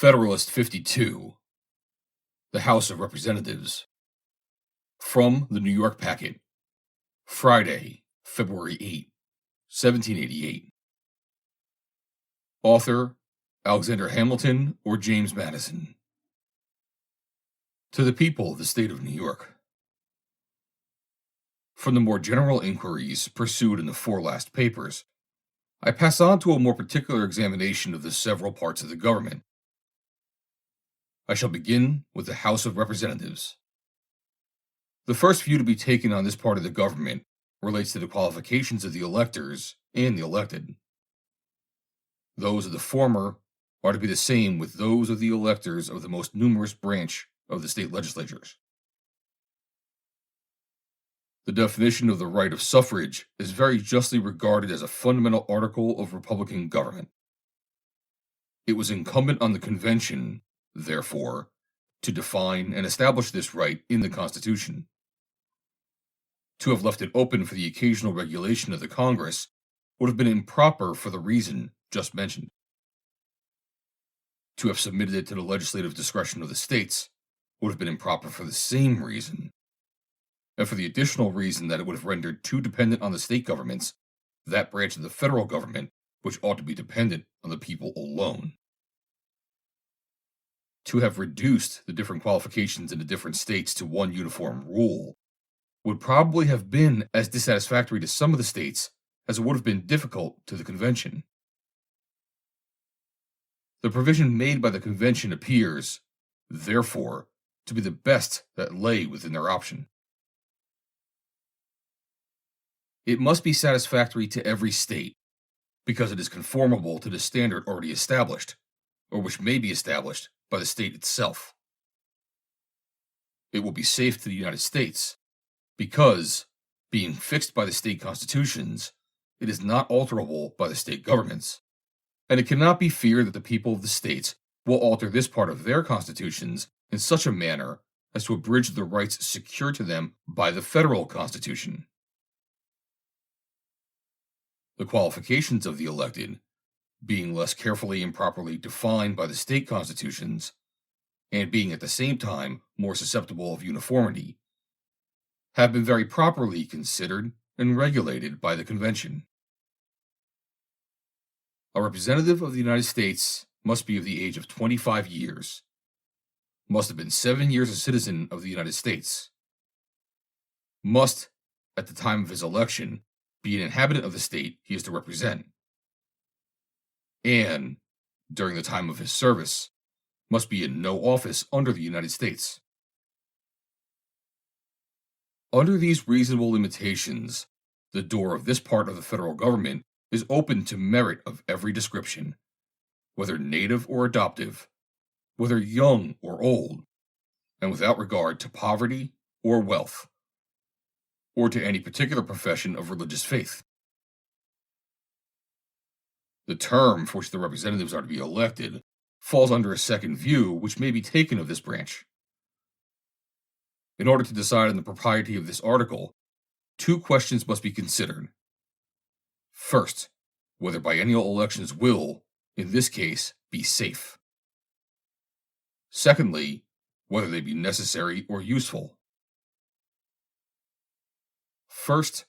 Federalist 52, the House of Representatives. From the New York Packet, Friday, February 8, 1788. Author, Alexander Hamilton or James Madison. To the people of the state of New York. From the more general inquiries pursued in the four last papers, I pass on to a more particular examination of the several parts of the government. I shall begin with the House of Representatives. The first view to be taken on this part of the government relates to the qualifications of the electors and the elected. Those of the former are to be the same with those of the electors of the most numerous branch of the state legislatures. The definition of the right of suffrage is very justly regarded as a fundamental article of Republican government. It was incumbent on the convention, therefore, to define and establish this right in the Constitution. To have left it open for the occasional regulation of the Congress would have been improper for the reason just mentioned. To have submitted it to the legislative discretion of the states would have been improper for the same reason, and for the additional reason that it would have rendered too dependent on the state governments that branch of the federal government which ought to be dependent on the people alone. To have reduced the different qualifications in the different states to one uniform rule would probably have been as dissatisfactory to some of the states as it would have been difficult to the convention. The provision made by the convention appears, therefore, to be the best that lay within their option. It must be satisfactory to every state, because it is conformable to the standard already established, or which may be established by the state itself. It will be safe to the United States, because, being fixed by the state constitutions, it is not alterable by the state governments, and it cannot be feared that the people of the states will alter this part of their constitutions in such a manner as to abridge the rights secured to them by the federal constitution. The qualifications of the elected, being less carefully and properly defined by the state constitutions, and being at the same time more susceptible of uniformity, have been very properly considered and regulated by the convention. A representative of the United States must be of the age of 25 years, must have been 7 years a citizen of the United States, must, at the time of his election, be an inhabitant of the state he is to represent, and, during the time of his service, must be in no office under the United States. Under these reasonable limitations, the door of this part of the federal government is open to merit of every description, whether native or adoptive, whether young or old, and without regard to poverty or wealth, or to any particular profession of religious faith. The term for which the representatives are to be elected falls under a second view which may be taken of this branch. In order to decide on the propriety of this article, two questions must be considered. First, whether biennial elections will, in this case, be safe. Secondly, whether they be necessary or useful. First,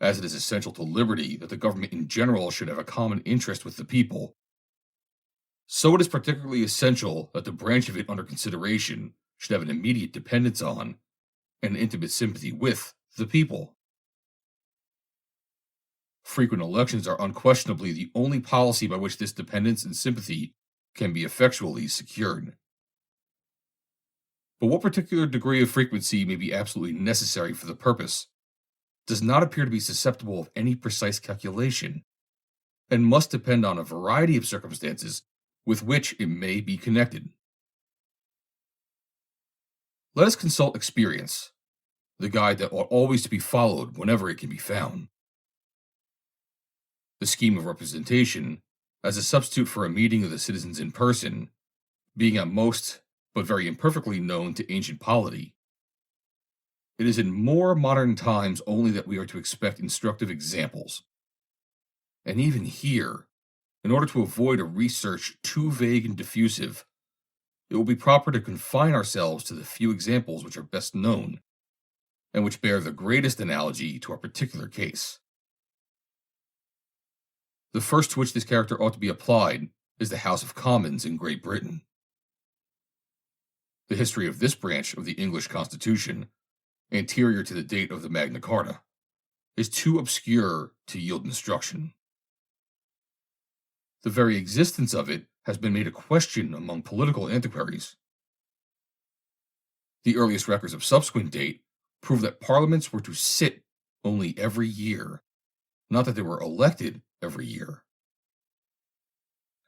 as it is essential to liberty that the government in general should have a common interest with the people, so it is particularly essential that the branch of it under consideration should have an immediate dependence on, and intimate sympathy with, the people. Frequent elections are unquestionably the only policy by which this dependence and sympathy can be effectually secured. But what particular degree of frequency may be absolutely necessary for the purpose does not appear to be susceptible of any precise calculation, and must depend on a variety of circumstances with which it may be connected. Let us consult experience, the guide that ought always to be followed whenever it can be found. The scheme of representation, as a substitute for a meeting of the citizens in person, being at most but very imperfectly known to ancient polity, it is in more modern times only that we are to expect instructive examples. And even here, in order to avoid a research too vague and diffusive it will be proper to confine ourselves to the few examples which are best known, and which bear the greatest analogy to our particular case. The first to which this character ought to be applied is the House of Commons in Great Britain. The history of this branch of the English Constitution, anterior to the date of the Magna Carta, is too obscure to yield instruction. The very existence of it has been made a question among political antiquaries. The earliest records of subsequent date prove that parliaments were to sit only every year, not that they were elected every year.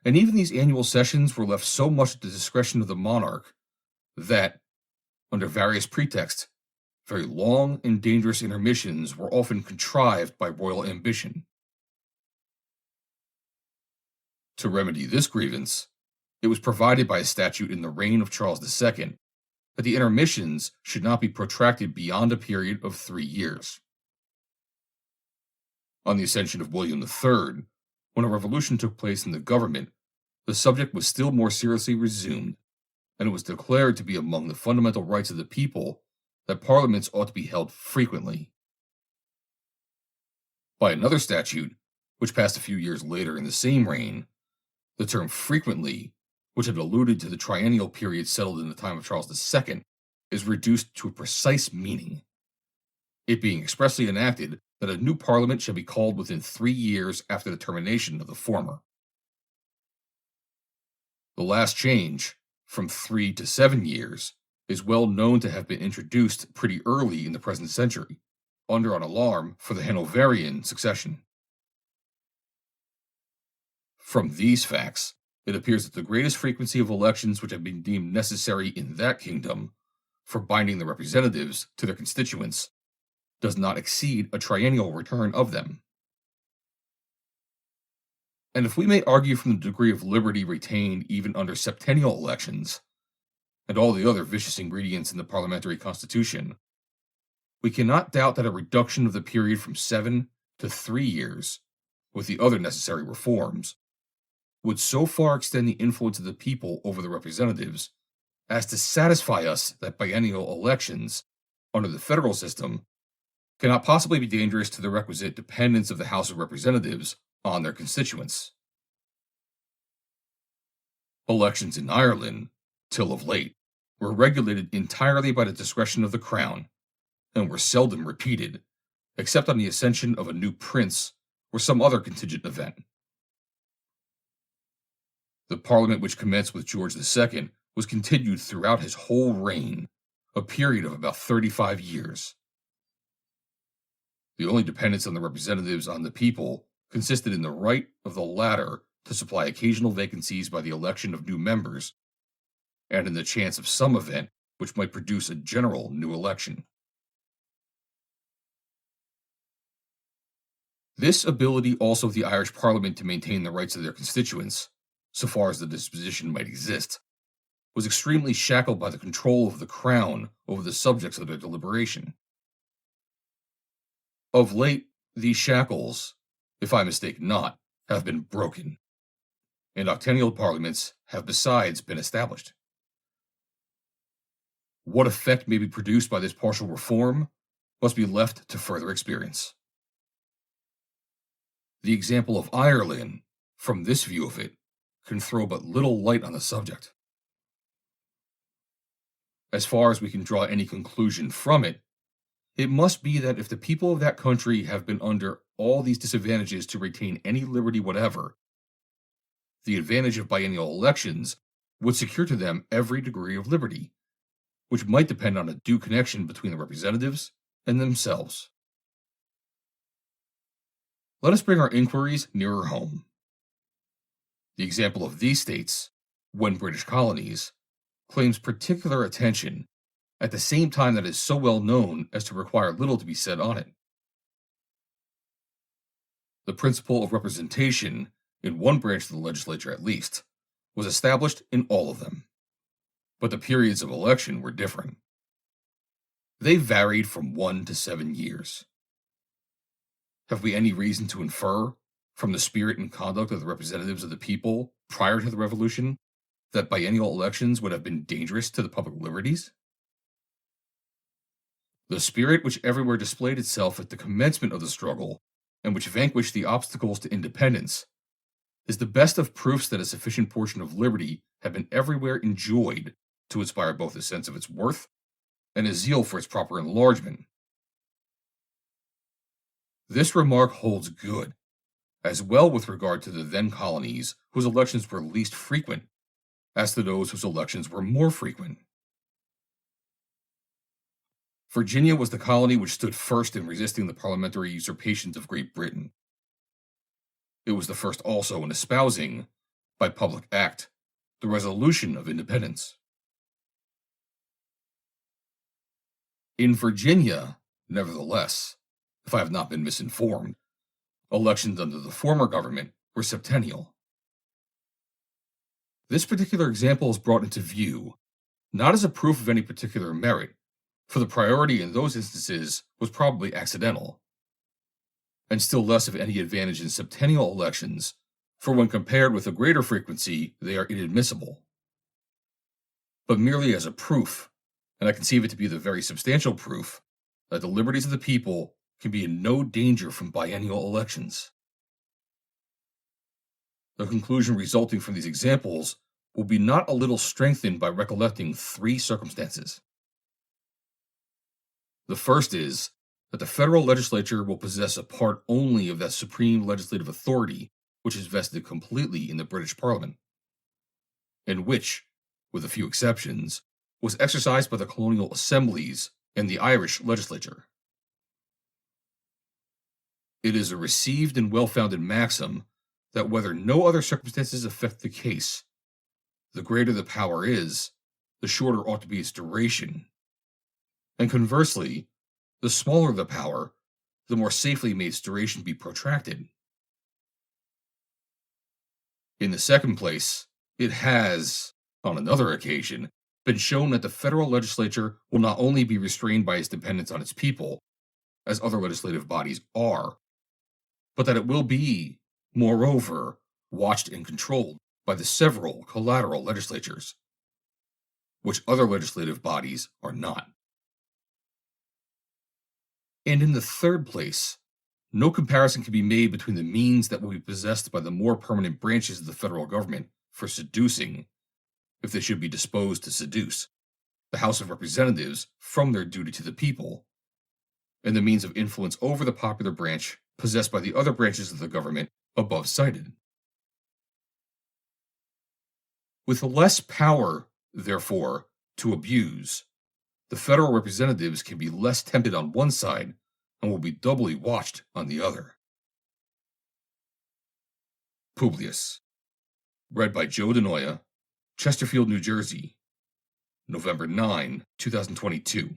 And even these annual sessions were left so much at the discretion of the monarch that, under various pretexts, very long and dangerous intermissions were often contrived by royal ambition. To remedy this grievance, it was provided by a statute in the reign of Charles II that the intermissions should not be protracted beyond a period of 3 years. On the accession of William III, when a revolution took place in the government, the subject was still more seriously resumed, and it was declared to be among the fundamental rights of the people that parliaments ought to be held frequently. By another statute, which passed a few years later in the same reign, the term frequently, which had alluded to the triennial period settled in the time of Charles II, is reduced to a precise meaning, it being expressly enacted that a new parliament shall be called within 3 years after the termination of the former. The last change, from 3 to 7 years, is well known to have been introduced pretty early in the present century, under an alarm for the Hanoverian succession. From these facts, it appears that the greatest frequency of elections which have been deemed necessary in that kingdom for binding the representatives to their constituents does not exceed a triennial return of them. And if we may argue from the degree of liberty retained even under septennial elections, and all the other vicious ingredients in the parliamentary constitution, we cannot doubt that a reduction of the period from 7 to 3 years, with the other necessary reforms, would so far extend the influence of the people over the representatives as to satisfy us that biennial elections, under the federal system, cannot possibly be dangerous to the requisite dependence of the House of Representatives on their constituents. Elections in Ireland, till of late, were regulated entirely by the discretion of the Crown, and were seldom repeated, except on the accession of a new prince or some other contingent event. The Parliament which commenced with George II was continued throughout his whole reign, a period of about 35 years. The only dependence on the representatives on the people consisted in the right of the latter to supply occasional vacancies by the election of new members, and in the chance of some event which might produce a general new election. This ability also of the Irish Parliament to maintain the rights of their constituents, so far as the disposition might exist, was extremely shackled by the control of the Crown over the subjects of their deliberation. Of late, these shackles, if I mistake not, have been broken, and octennial parliaments have besides been established. What effect may be produced by this partial reform must be left to further experience. The example of Ireland, from this view of it, can throw but little light on the subject. As far as we can draw any conclusion from it, it must be that if the people of that country have been under all these disadvantages to retain any liberty whatever, the advantage of biennial elections would secure to them every degree of liberty, which might depend on a due connection between the representatives and themselves. Let us bring our inquiries nearer home. The example of these states, when British colonies, claims particular attention at the same time that it is so well known as to require little to be said on it. The principle of representation, in one branch of the legislature at least, was established in all of them, but the periods of election were different. They varied from 1 to 7 years. Have we any reason to infer, from the spirit and conduct of the representatives of the people prior to the Revolution, that biennial elections would have been dangerous to the public liberties? The spirit which everywhere displayed itself at the commencement of the struggle, and which vanquished the obstacles to independence, is the best of proofs that a sufficient portion of liberty had been everywhere enjoyed to inspire both a sense of its worth and a zeal for its proper enlargement. This remark holds good, as well with regard to the then colonies whose elections were least frequent, as to those whose elections were more frequent. Virginia was the colony which stood first in resisting the parliamentary usurpations of Great Britain. It was the first also in espousing, by public act, the resolution of independence. In Virginia, nevertheless, if I have not been misinformed, elections under the former government were septennial. This particular example is brought into view, not as a proof of any particular merit, for the priority in those instances was probably accidental, and still less of any advantage in septennial elections, for when compared with a greater frequency, they are inadmissible. But merely as a proof, and I conceive it to be the very substantial proof, that the liberties of the people can be in no danger from biennial elections. The conclusion resulting from these examples will be not a little strengthened by recollecting three circumstances. The first is that the federal legislature will possess a part only of that supreme legislative authority which is vested completely in the British Parliament, and which, with a few exceptions, was exercised by the colonial assemblies and the Irish legislature. It is a received and well-founded maxim that whether no other circumstances affect the case, the greater the power is, the shorter ought to be its duration, and conversely, the smaller the power, the more safely may its duration be protracted. In the second place, it has, on another occasion, been shown that the federal legislature will not only be restrained by its dependence on its people, as other legislative bodies are, but that it will be, moreover, watched and controlled by the several collateral legislatures, which other legislative bodies are not. And in the third place, no comparison can be made between the means that will be possessed by the more permanent branches of the federal government for seducing, if they should be disposed to seduce, the House of Representatives from their duty to the people, and the means of influence over the popular branch possessed by the other branches of the government above cited. With less power, therefore, to abuse, the federal representatives can be less tempted on one side and will be doubly watched on the other. Publius. Read by Joe DeNoia, Chesterfield, New Jersey, November 9, 2022.